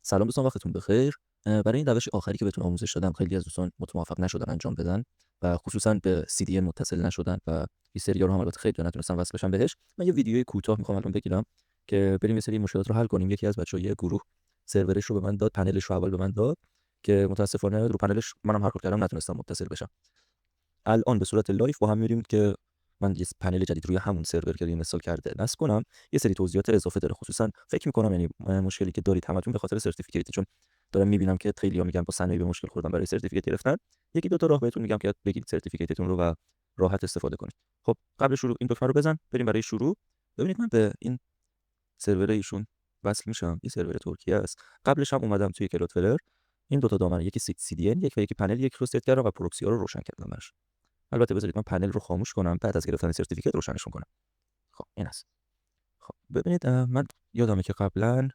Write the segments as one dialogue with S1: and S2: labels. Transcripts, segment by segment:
S1: سلام دوستان، وقتتون بخیر. برای این روش آخری که بهتون آموزش دادم خیلی از دوستان موفق نشدن انجام بدن و خصوصا به CDN متصل نشدن و این سری‌ها رو هم البته خیلی نتونستن وصل بشن بهش. من یه ویدیوی کوتاه میخوام الان بگیرم که بریم یه سری مشکلات رو حل کنیم. یکی از بچه‌ها یه گروه سرورش رو به من داد، پنلش رو اول به من داد که متاسفانه رو پنلش منم هر کار کردم نتونستم متصل بشم. الان به صورت لایو با هم می‌ریم که من یه پنل جدید روی همون سرور که اینستال کرده نصب کنم. یه سری توضیحات اضافه داره، خصوصا فکر می‌کنم یعنی مشکلی که دارید همتون به خاطر سرتیفیکیت، چون دارم می‌بینم که خیلی‌ها میگن با صنایع به مشکل خوردن برای سرتیفیکیت گرفتن. یکی دو تا راه بهتون میگم که بگیرید سرتیفیکیتتون رو و راحت استفاده کنید. خب قبل شروع این دکمه رو بزن، بریم برای شروع. ببینید من به این سرور ایشون وصل میشم. این سرور ترکیه است. قبلش هم اومدم توی کلودفلر این دو تا دامنه، یکی CDN یک و یکی پنل یک رو ست کردم و پروکسی ها رو روشن کردم براش. البته بذارید من پنل رو خاموش کنم، بعد از گرفتن سرتیفیکت روشنش کنم. خب این است. خب ببینید من یادمه که قبلا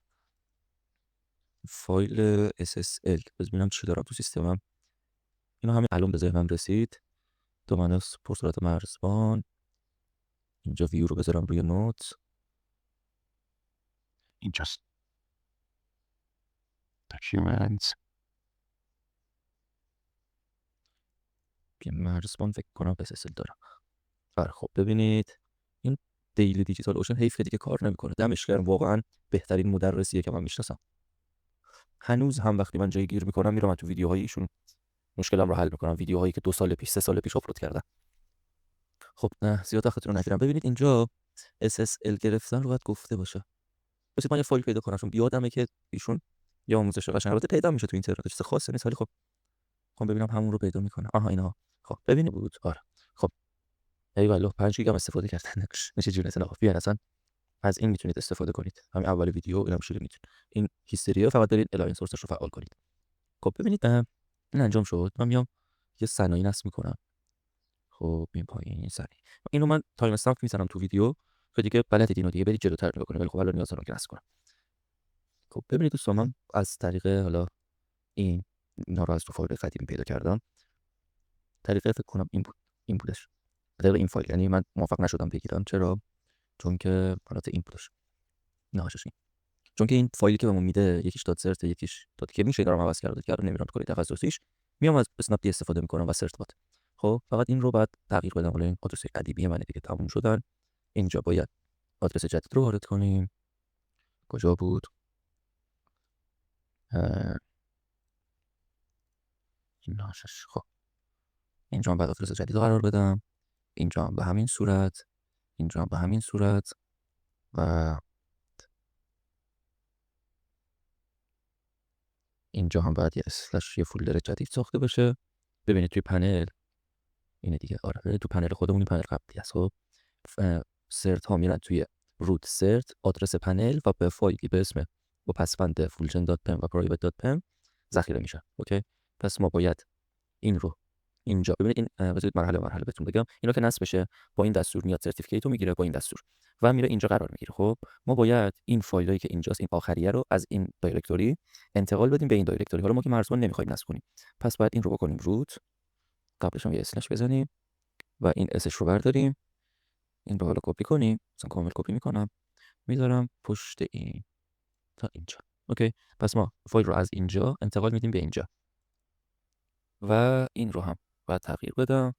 S1: فایل SSL ببینم چی دارم تو سیستمم. اینا همین الان به ذهنم رسید. دامنه پرسرعت مرزبان. اینجا ویو رو بذارم روی نوت.
S2: اینجاست documents.
S1: که مرزبان فکر کنم SSL دارم. خب ببینید این دیلی دیجیتال اوشن حیف که دیگه کار نمیکنه. دمش گرم، واقعا بهترین مدرسیه که من میشناسم. هنوز هم وقتی من جای گیر میکنم میرم تو ویدیوهای ایشون مشکلم رو حل میکنم، ویدیوهایی که 2 سال پیش 3 سال پیش آپلود کردم. خب نه زیاد وقتتون رو نگیرم. ببینید اینجا SSL گرفتن رو باید گفته باشه. بس من یه فایل پیدا کنم، چون یادمه که ایشون یه آموزش قشنگ البته پیدا میشه تو اینترنت، چیز خاصی نیست، ولی خب ببینم همون رو پیدا میکنه. آها اینا. خب ببینید بود. آره خب ای والله 5 گیگ هم استفاده کردن میشه جونتون. آقا بیان اصلا از این میتونید استفاده کنید. همین اول ویدیو اینم شروع میتونید. این هیستوری فقط دارید الاین سورسش رو فعال کنید. خب ببینید این انجام شد. من میام یه صنایع نصب میکنم. خب این پایین سری اینو من تایم استامپ میذارم تو ویدیو که دیگه بلدید اینو دیگه برید جلوتر نگاه کنید، ولی خب الان نیاز دارم که نصب کنم. خب ببینید دوستان من از طریق حالا اینا رو از تو فایل قدیم پیدا کردم. طریقه فکر کنم این بودش. طریق این فایل، یعنی من موفق نشدم بگیرم. چرا؟ چون که حالت این بودش. نهاشش این. چون که این فایلی که بهمون میده یکیش دات سرت، یکیش دات که میشه دارم عوض کرده که نمیرم تو کاری تخصصیش. میام از اسنپ دی استفاده میکنم و سرت بات. خب فقط این رو بعد تغییر بدم. حالا این آدرس قدیمی منه دیگه، تموم شدن. اینجا باید آدرس جدید رو وارد کنیم. کجا بود؟ ناشش. خب اینجا هم باید آدرس جدید رو قرار بدم. اینجا هم به همین صورت، اینجا هم به همین صورت و اینجا هم باید یه اسلش یه فولدر جدید ساخته بشه. ببینید توی پنل اینه دیگه. آره تو پنل خودمون این پنل قبلی است. خب سرت ها میرن توی روت سرت، آدرس پنل و به فایلی به اسم با پسوند fulgen.pem و private.pem ذخیره میشه. اوکی، پس ما باید این رو اینجا ببینید. این بذارید مرحله مرحله بهتون بگم. اینا که نصب بشه با این دستور میاد سرتیفیکیت رو میگیره با این دستور و میره اینجا قرار میگیره. خب ما باید این فایلایی که اینجاست، این آخریه رو از این دایرکتوری انتقال بدیم به این دایرکتوری. حالا ما که مرزبان نمیخوایم نصب کنیم، پس باید این رو بکنیم روت، قبلش هم یه اسلش بزنیم و این اسش رو برداریم، این رو حالا کپی کنیم. مثلا کامل کپی میکنم میذارم پشت این تا اینجا. اوکی، پس ما فایل رو از اینجا انتقال میدیم به اینجا و این رو هم باید تغییر بدم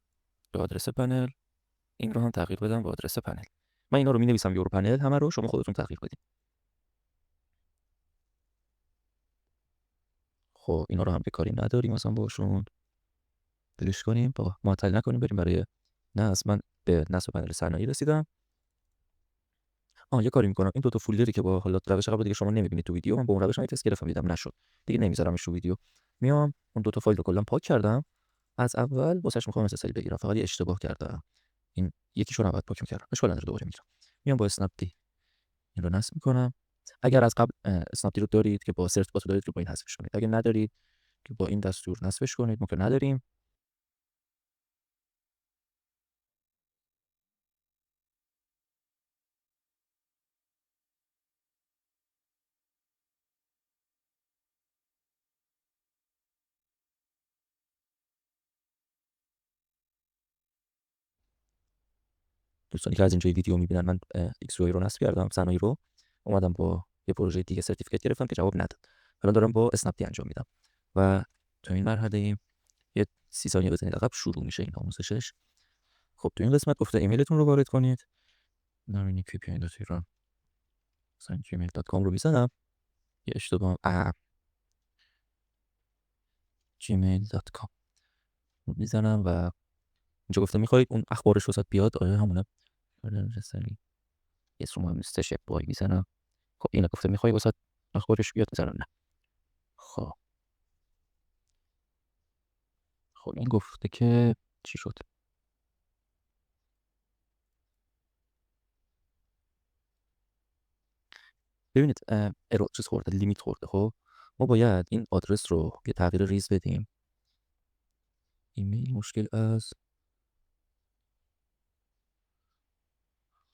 S1: به آدرس پنل. این رو هم تغییر بدم به آدرس پنل. من اینا رو می‌نویسم یورو پنل، همه رو شما خودتون تغییر بدید. خب اینا رو هم به کاری نداریم مثلا باشون بلش کنیم، بابا معطل نکنیم، بریم برای نصب. من به نصب پنل صنایع رسیدم. یه کاری می‌کنم، این دو تا فولدری که با حالت روش قبل دیگه شما نمی‌بینید تو ویدیو، من با اون روش تست گرفتم دیدم نشد دیگه، نمیذارمش تو ویدیو. میام اون دو تا فایل رو کلا پاک کردم. از اول واسش می‌خوام SSL بگیرم، فقط یه اشتباه کردم. این یکیشو رو بعد پاک می‌کردم، اشکال نداره دوباره میگیرم. میام با اسنپ دی این رو نصب می‌کنم. اگر از قبل اسنپ دی رو دارید که با سرچ بات دارید که با این حذفش کنید. اگه ندارید که با این دستور نصبش کنید. ما که نداریم. دوستانی که از اینجای ویدیو می‌بینن من ایکس رو نصب کردم، صنایع رو اومدم با یه پروژه دیگه سرتیفیکیت گرفتم که جواب نداد. الان دارم با اسنپ دی انجام میدم و تو این مرحله یه 30 ثانیه بزنید عقب شروع میشه این آموزشش. خب تو این قسمت گفته ایمیلتون رو وارد کنید. نمینی vpn.iran مثلا gmail.com رو میزنم، یه اشتباه gmail.com رو میزنم و اینجا گفته میخواید اون اخبارش وسط بیاد. آره همونه. رسانی یه رو مهم نیستش، یه بای میزنم. خب اینا گفته میخوای وسط اخبارش بیاد، میزنم نه. خب این گفته که چی شد. ببینید ارور چیز خورده، لیمیت خورده. خب ما باید این آدرس رو یه تغییر ریز بدیم. ایمیل مشکل از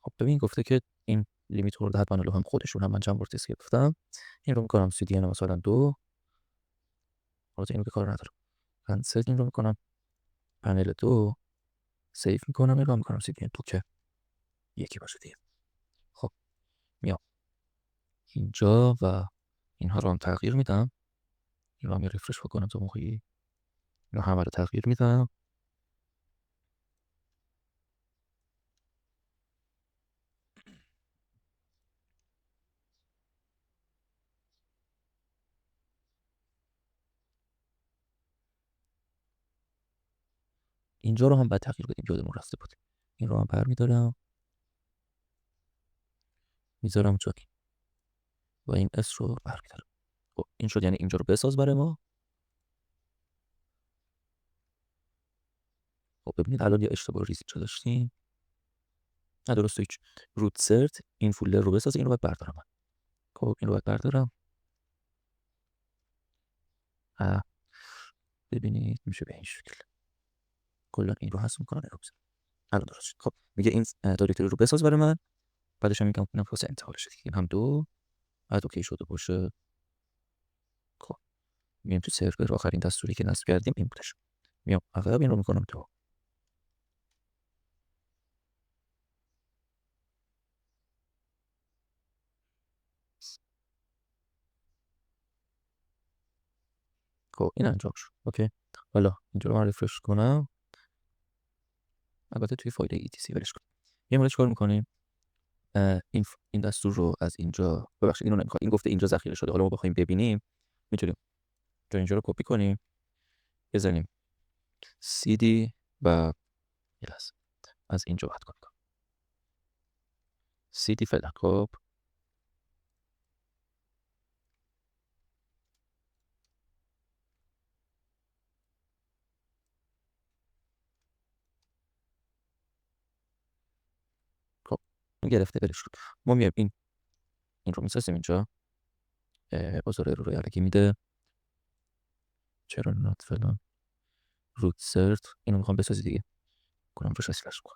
S1: خب ببین گفته که این لیمیت خورده، حتما لو هم خودشون هم من چند بار تست گرفتم. این رو میکنم cdn مثلا 2. البته اینو که کار ندارم، کنسل این رو میکنم پنل 2، سیف میکنم، این رو میکنم cdn 2 که یکی باشه دیگه. خب میام اینجا و اینها رو هم تغییر میدم. این رو هم ریفرش بکنم تا موقعی این رو همه رو تغییر میدم. اینجا رو هم باید تغییر بدیم، یادمون رفته بود. این رو هم برمیدارم میذارم جا و این اس رو برمیدارم. خب این شد، یعنی اینجا رو بساز برای ما. خب ببینید الان یه اشتباه ریزی چه داشتیم. نه درسته هیچ. روت سرت این فولدر رو بساز، این رو باید بردارم من. خب این رو باید بردارم. ببینید میشه به این شکل. کلا این رو حذف میکنم، این رو بزنم. الان درست شد. خب میگه این دایرکتوری رو بساز برای من. بعدش هم میگم اینم واسه انتقالش دیگه. این هم 2 بعد اوکی شده باشه. خب میایم تو سرور، آخرین دستوری که نصب کردیم این بودش. میام عقب این رو میکنم تو. خب این انجام شد. اوکی حالا اینجا رو من ریفرش کنم. البته توی فایل etc ولش کنیم. یه مورد چیکار میکنیم، این دستور رو از اینجا، ببخشید اینو نمیخواد، این گفته اینجا ذخیره شده. حالا ما بخوایم ببینیم میتونیم اینجا رو کپی کنیم، بزنیم cd و از اینجا باید کنیم cd فعلا. خب خب این گرفته برش کن. ما میایم این رو میسازیم اینجا. بازار رو علکی میده، چرا نات فلان روت سرت. اینو میخوام بسازی دیگه، کنم روش اسلش کن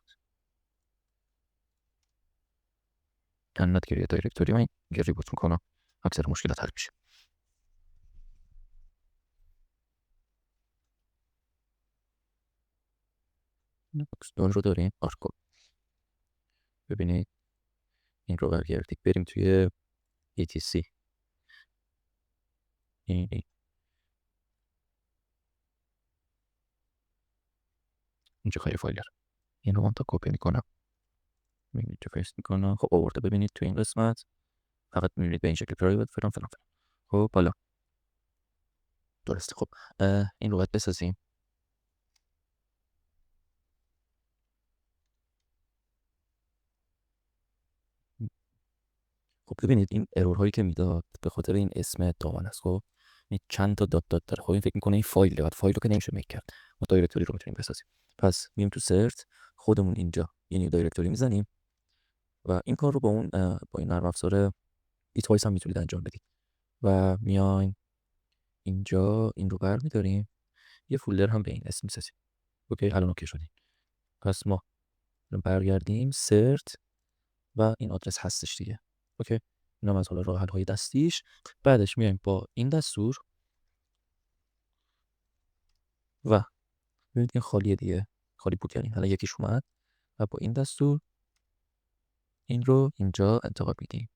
S1: کانت گریه دایرکتوری. من گری بوت میکنم، اکثر مشکلات حل میشه. دون رو داریم آرکو. ببینید این رو برگردیم بریم توی etc. اینجا خیلی فایل داره. این رو من تا کپی میکنم، اینجا پیست میکنم. خب آورده ببینید تو این قسمت فقط میبینید به این شکل پرایوت فلان فلان فلان. خب حالا درسته. خب این رو باید بسازیم. خب ببینید این ارور هایی که میداد به خاطر این اسم دامن است. خب این چند تا دات داره. خب این فکر میکنه این فایل بعد فایل رو که نمیشه میک کرد. ما دایرکتوری رو میتونیم بسازیم. پس میایم تو سرچ، خودمون اینجا یه نیو دایرکتوری میزنیم و این کار رو با اون با این نرم افزار بیت وایس هم میتونید انجام بدید. و میایم اینجا این رو برمیداریم، یه فولدر هم به این اسم میسازیم. اوکی الان اوکی شدیم. پس ما برگردیم سرت و این آدرس هستش دیگه. اوکی اینم از حالا راه حل های دستیش. بعدش میایم با این دستور و ببینید این خالیه دیگه، خالی بود یعنی حالا یکیش اومد و با این دستور این رو اینجا انتقال میدیم.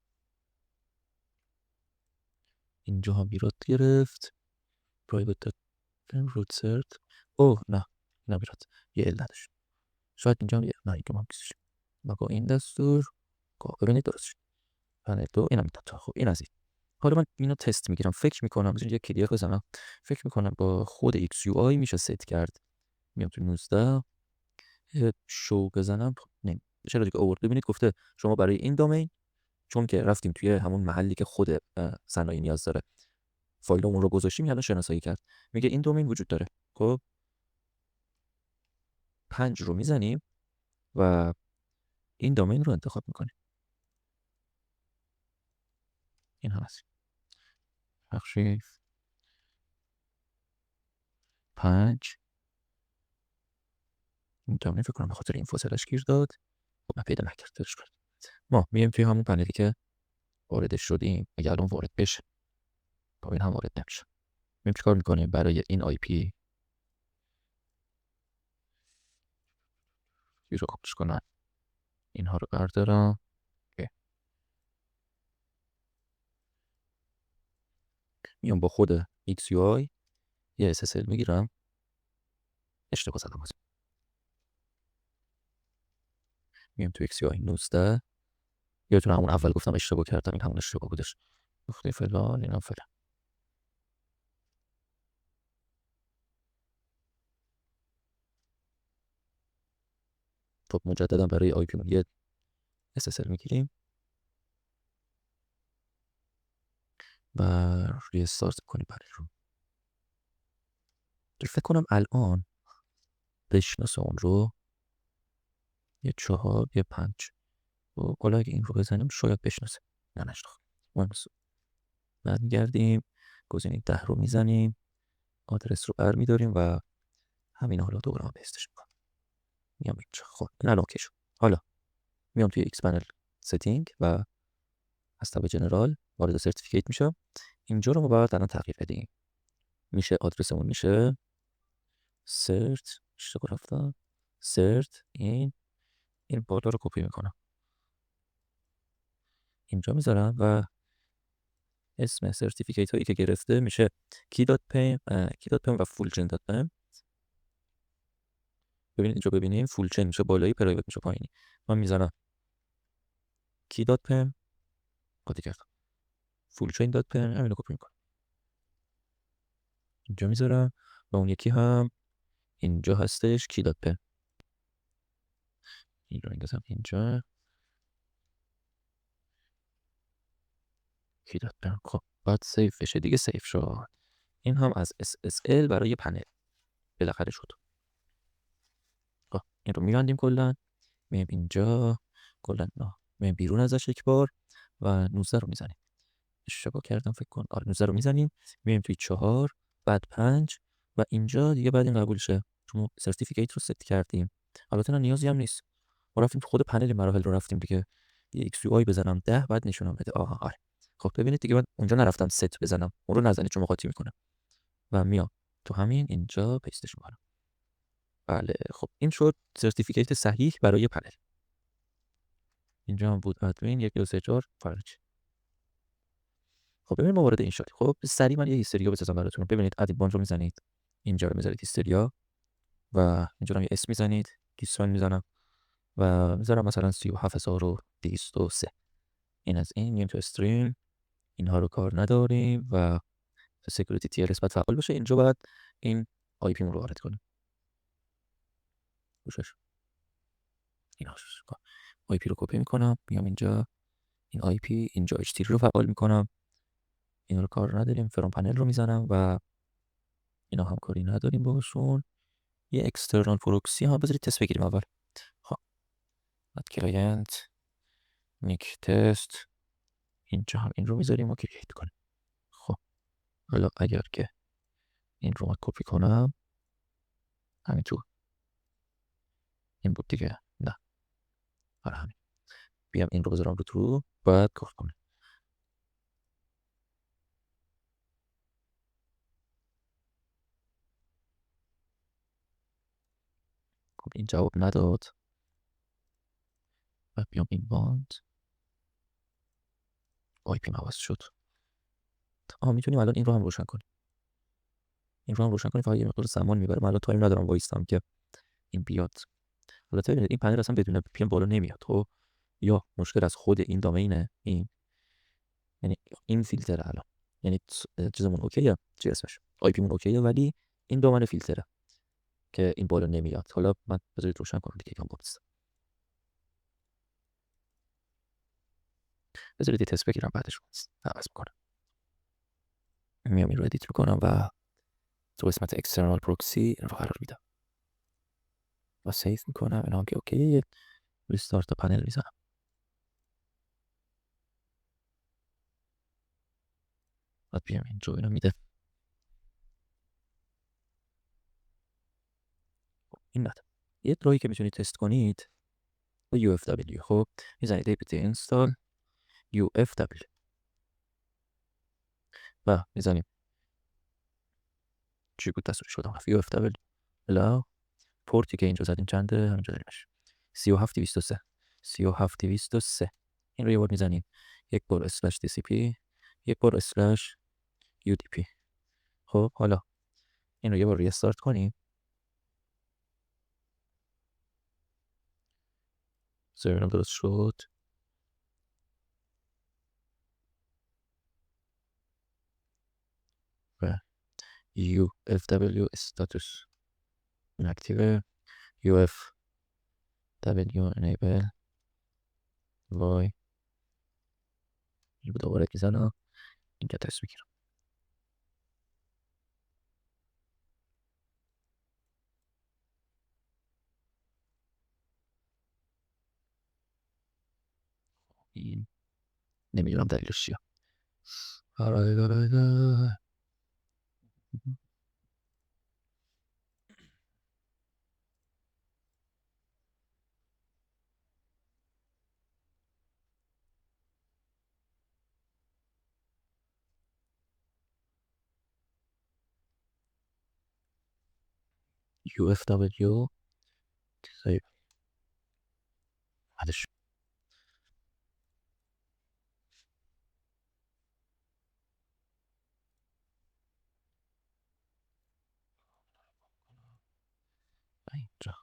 S1: اینجا هم ایراد گرفت. پرایوت روت سرت. اوه نه ایراد یه علت داشت. شاید اینجا هم نه اینجا هم کسیش و با این دستور ببینید درست شد. پنل دو اینم میداد. خب این از این. حالا من اینو تست میگیرم. فکر میکنم یه کلیک بزنم. فکر میکنم با خود XUI میشه ست کرد. میام تو 19 شو بزنم. نه چرا دیگه آورد. ببینید گفته شما برای این دامین، چون که رفتیم توی همون محلی که خود صنایع نیاز داره فایلمون رو گذاشتیم، یعنی شناسایی کرد. میگه این دومین وجود داره. خب 5 رو میزنیم و این دامین رو انتخاب میکنیم. این هم هست. بخشی 5 این دامین فکر کنم به خاطر این فاصلش گیر داد. خب من پیدا نکردمش. ما میایم توی همون پنلی که واردش شدیم. اگه الان وارد بشه با این هم وارد نمیشه. میایم چیکار میکنیم برای این آی پی رو کپیش کنم. اینها رو بردارم. میام با خود XUI یه SSL میگیرم. اشتباه زدم. میام تو XUI 19. یادتونه همون اول گفتم اشتباه کردم، این همون اشتباه بودش. گفته فلان اینم فلان. خب مجددا برای آی پی یه SSL میگیریم و ریستارت کنیم برای رو. فکر کنم الان بشناسه اون رو. یه 4 یه 5. و حالا اگه این رو بزنیم شاید بشناسه. نه نشناخت. برمیگردیم گزینه 10 رو میزنیم. آدرس رو برمیداریم و همین حالا دوباره هم پیستش میکنم. میام اینجا. خب این الان اوکی شد. حالا میام توی ایکس پنل ستینگ و از تاب جنرال وارد سرتیفیکیت میشم. اینجا رو ما باید الان تغییر بدیم. میشه آدرسمون میشه سرت اشتباه رفتم. سرت این بالا رو کپی میکنم. اینجا میذارم و اسم سرتیفیکیت هایی که گرفته میشه کی.pem و fullchain.pem. ببینید اینجا ببینیم fullchain میشه بالایی، پرایوت میشه پایینی. من میذارم کی.pem قاطی کردم. fullchain.pem همین رو کپی میکنم. اینجا میذارم و اون یکی هم اینجا هستش کی.pem. این رو میذارم اینجا کی.pem. خب بعد سیف بشه دیگه. سیف شد. این هم از SSL برای پنل بالاخره شد. خب این رو میبندیم کلا. میایم اینجا کلا میایم بیرون ازش یک بار و 19 رو میزنیم. اشتباه کردم فکر کنم. 19 رو میزنیم. میایم توی 4 بعد 5 و اینجا دیگه بعد این قبول شه چون سرتیفیکیت رو ست کردیم. البته نه نیازی هم نیست. ما رفتیم خود پنل مراحل رو رفتیم دیگه. یه XUI بزنم 10 بعد نشونم بده. آره. خب ببینید دیگه من اونجا نرفتم ست بزنم. اون رو نزنید چون قاطی میکنه. و میام تو همین اینجا پیستش میکنم. بله خب این شد سرتیفیکیت صحیح برای پنل. اینجا هم بود ادمین 1 2 3 4 فرج. خب ببینید ما وارد این شدیم. خب سریع من یه هیستریو بسازم براتون. ببینید ادیبان رو میزنید. اینجا رو میذارید هیستریا و اینجا هم یه اسم میزنید. دیسپن میزنم و میذارم مثلا 37223. این از این. میایم تو استریم. اینها رو کار نداریم و سکیوریتی تیر باید فعال باشه. اینجا باید این آی پی رو وارد کنیم. گوشش اینا آی پی رو کپی میکنم. میام اینجا این آی پی اینجا اچ تی رو فعال میکنم. این رو کار نداریم. فرام پنل رو میزنم و اینا هم کاری نداریم باشون. یه اکسترنال پروکسی هم بذارید تست بگیریم اول. خب اد کلاینت نیک تست. اینجا هم این رو میذاریم و کرییت کنیم. خب حالا اگر که این رو من کپی کنم همینطور این بود دیگه. نه آره همین. بیام این رو بذارم رو تو بعد کار کنم. خب این جواب نداد. بعد بیام این باند آی پی عوض شد. میتونیم الان این رو هم روشن کنیم. فقط یه مقدار زمان میبره. من الان تایم ندارم وایستم که این بیاد. البته ببینید این پنل اصلا بدون VPN بالا نمیاد. خب یا مشکل از خود این دامینه، این یعنی این فیلتر الان، یعنی چیزمون اوکیه، چی اسمش، IP مون اوکیه، ولی این دامنه فیلتره که این بالا نمیاد. حالا من بذارید روشن کنم دیگه، یکم باز. بذارید یه تست بگیرم بعدش عوض میکنم. میام این رو ادیت میکنم و تو قسمت اکسترنال پروکسی این رو قرار میدم و سیو میکنم. اینا که اوکی، ریستارت پنل میزنم. بعد بیام اینجا اینا میده. این نداره. یه راهی که میتونید تست کنید با UFW. خب میزنید apt install UFW و میزنیم چی بود دستور شدم رفت UFW لا پورتی که اینجا زدیم چنده، همینجا داریمش 37223 37223. این رو یه بار میزنیم، یک بار اسلش DCP، یک بار اسلش UDP. خب حالا این رو یه بار ریستارت کنیم. ببینم درست شد. و UFW status inactive، UFW enable وای. این رو دوباره میزنم، اینجا تست میگیرم. این نمیدونم دلیلش چیه. UFW سیف بعدش اینجا.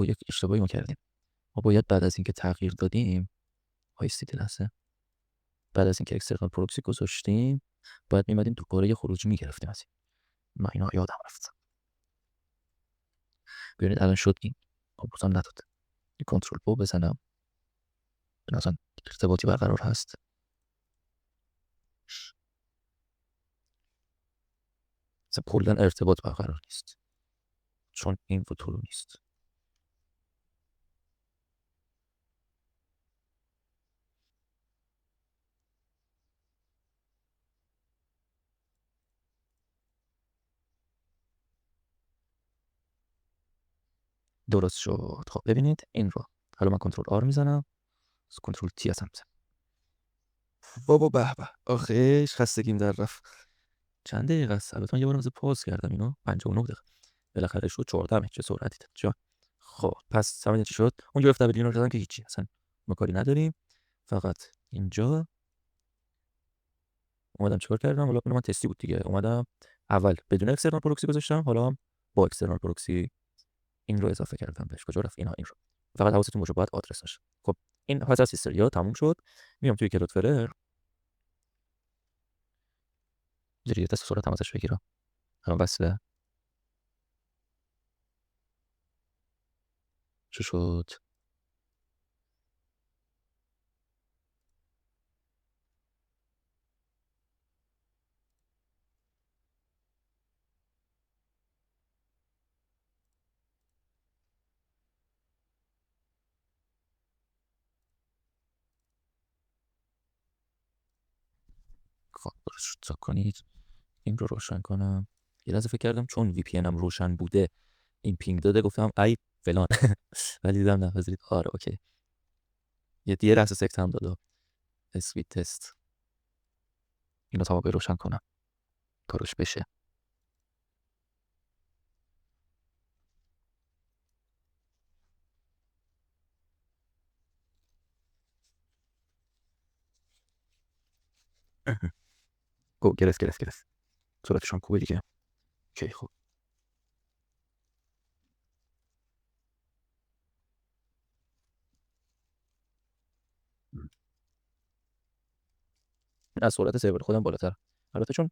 S1: یک اشتباهی ما کردیم. ما باید بعد از اینکه تغییر دادیم، وایسید لحظه، بعد از اینکه اکسترنال پروکسی گذاشتیم باید میمدیم دوباره یه خروجی میگرفتیم از این. من اینا یادم رفت. ببینید الان شد این. بازم نداد. این کنترل او بزنم، به نظرم ارتباطی برقرار هست. مثلا کلا ارتباط برقرار نیست چون این رو تو نیست. درست شد. خب ببینید این رو حالا من کنترل آر میزنم، کنترل تی هستم میزنم. بابا به به، آخیش خستگیم در رفت. چند دقیقه است؟ البته من یه بار پاز کردم اینو 59 دقیقه. بالاخره شد 14. چه سرعتی داد جا. خب پس همین چی شد؟ اون UFW رو زدم که هیچی، اصلا ما کاری نداریم. فقط اینجا اومدم چیکار کردم؟ حالا من تستی بود دیگه. اومدم اول بدون اکسترنال پروکسی گذاشتم، حالا هم با اکسترنال پروکسی این رو اضافه کردم بهش. کجا رفت اینا؟ این رو فقط حواستون باشه باید آدرسش. خب این پس از هیستوریا تموم شد. میام توی کلودفلر، یه تست سرعت هم ازش بگیرم. الان وصله. چه شد؟ خب درست شد. تا کنید این رو روشن کنم. یه لحظه فکر کردم چون وی پی هم روشن بوده این پینگ داده، گفتم ای فلان ولی دیدم نه. بذارید آره اوکی. یه لحظه سکت هم داده. اسپید تست اینو تا روشن کنم کارش بشه. خب گرفت. صورتش هم خوبه دیگه. اوکی خب. از سرعت سرور خودم بالاتر. البته چون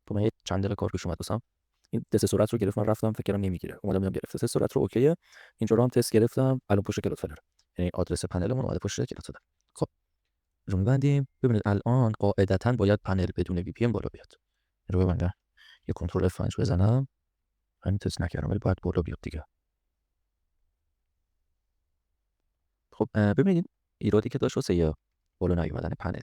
S1: خب من یه چند دقیقه کار پیش اومد واسم. این تست سرعت رو گرفت، من رفتم فکر کردم نمیگیره. اومدم دیدم گرفت. تست سرعت رو اوکیه. اینجا رو هم تست گرفتم. الان پشت کلودفلر. یعنی آدرس پنلمون اومده پشت کلودفلر. خب رو می‌بندیم. ببینید الان قاعدتاً باید پنل بدون وی پی ان بالا بیاد. این رو ببندم. یه کنترل F5 بزنم. همین تست نکردم ولی باید بالا بیاد دیگه. خب ببینید ایرادی که داشت واسه یه بالا نیومدن پنل.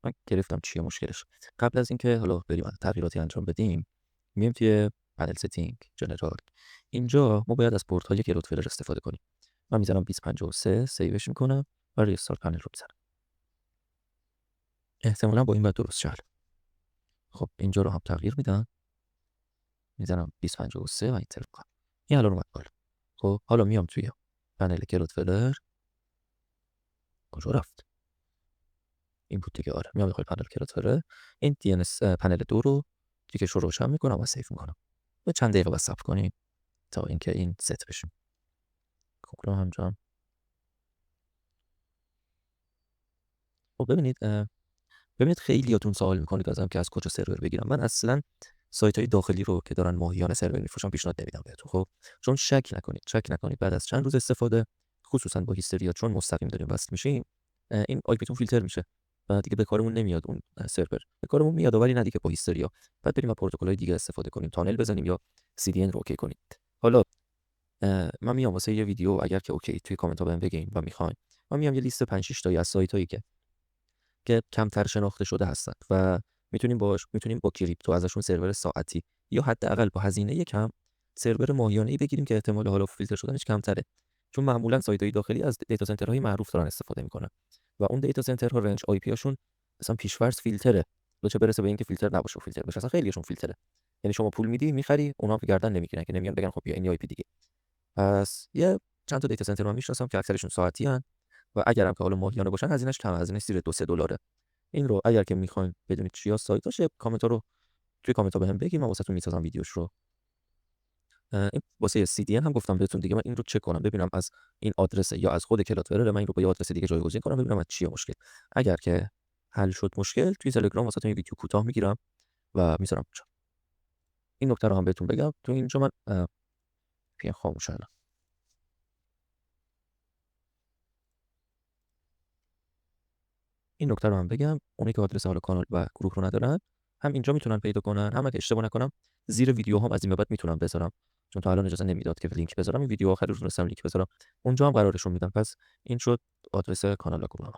S1: من گرفتم چیه مشکلش. قبل از اینکه حالا بریم تغییراتی انجام بدیم، میایم توی پنل ستینگ جنرال. اینجا ما باید از پورت‌های کلودفلر استفاده کنیم. من میذارم 2053 سیوش میکنم و ریستارت پنل رو میزنم. احتمالاً با این بعد درست شد. خب اینجا رو هم تغییر میدم. میذارم 2053 و اینتر میکنم. این الان اومد بالا. خب حالا میام توی پنل کلودفلر. کجا رفت؟ این بود دیگه. آره میام داخل پنل کلودفلر. این DNS پنل 2 رو دیگه رو روشن میکنم و سیو میکنم. و چند دقیقه بس صبر کنیم تا اینکه این ست بشه. خب همجام. خب ببینید خیلیاتون سوال میکنید ازم که از کجا سرور بگیرم. من اصلا سایت های داخلی رو که دارن ماهیانه سرور میفروشن پیشنهاد نمیدم بهتون. خب چون شک نکنید بعد از چند روز استفاده، خصوصا با هیستریا چون مستقیم داریم وصل میشیم، این آی پیتون فیلتر میشه و دیگه به کارمون نمیاد. اون سرور به کارمون میاد ولی نه دیگه با هیستریا. بعد بریم از پروتکل‌های دیگه استفاده کنیم، تانل بزنیم یا CDN رو اوکی کنیم. حالا من میام واسه یه ویدیو اگر که اوکی توی کامنت ها بهم بگین و میخواین، من میام یه لیست 5 6 تایی از سایتایی که کمتر شناخته شده هستن و میتونیم با کریپتو ازشون سرور ساعتی یا حداقل با هزینه کم سرور ماهیانه‌ای بگیریم که احتمال حالا فیلتر شدنش کمتره. چون معمولا سایت‌های داخلی از دیتا سنترهای معروف دارن استفاده میکنن و اون دیتا سنترها رنج آی پی هاشون مثلا پیش‌فرض فیلتره. چه برسه به اینکه فیلتر نباشه و فیلتر بشه. اصلا خیلیشون فیلتره. یعنی شما پول میدی میخری، اونا به گردن نمیگیرن که نمیان بگن خب بیا این آی پی دیگه. پس یه چند تا دیتا سنتر من میشناسم که اکثرشون ساعتی ان و اگرم که حالا ماهیانه باشن هزینه‌اش کم، هزینه‌اش زیر 2 3 دلاره. این رو اگر که میخواین بدونید چیا سایتاشه کامنت ها رو توی کامنت ها بهم بگید، من واسهتون میسازم ویدیوش رو. این واسه CDN هم گفتم بهتون دیگه. من این رو چک کنم ببینم از این آدرس یا از خود کلودفلر، من این رو با یه آدرس دیگه جایگزین کنم ببینم از چیه مشکل. اگر که حل شد مشکل، توی تلگرام واسهتون یه ویدیو کوتاه میگیرم و میذارم اونجا. این نکته رو هم بهتون بگم. تو اینجا من پی خاموشم. این نکته رو هم بگم، اونایی که آدرس حالا کانال و گروه رو ندارن هم اینجا میتونن پیدا کنن، هم اگه اشتباه نکنم زیر ویدیو هم از این به بعد میتونم بذارم، چون تا الان اجازه نمیداد که لینک بذارم. این ویدیو آخر رو تونستم لینک بذارم، اونجا هم قرارشون میدم. پس این شد آدرس کانال و گروه.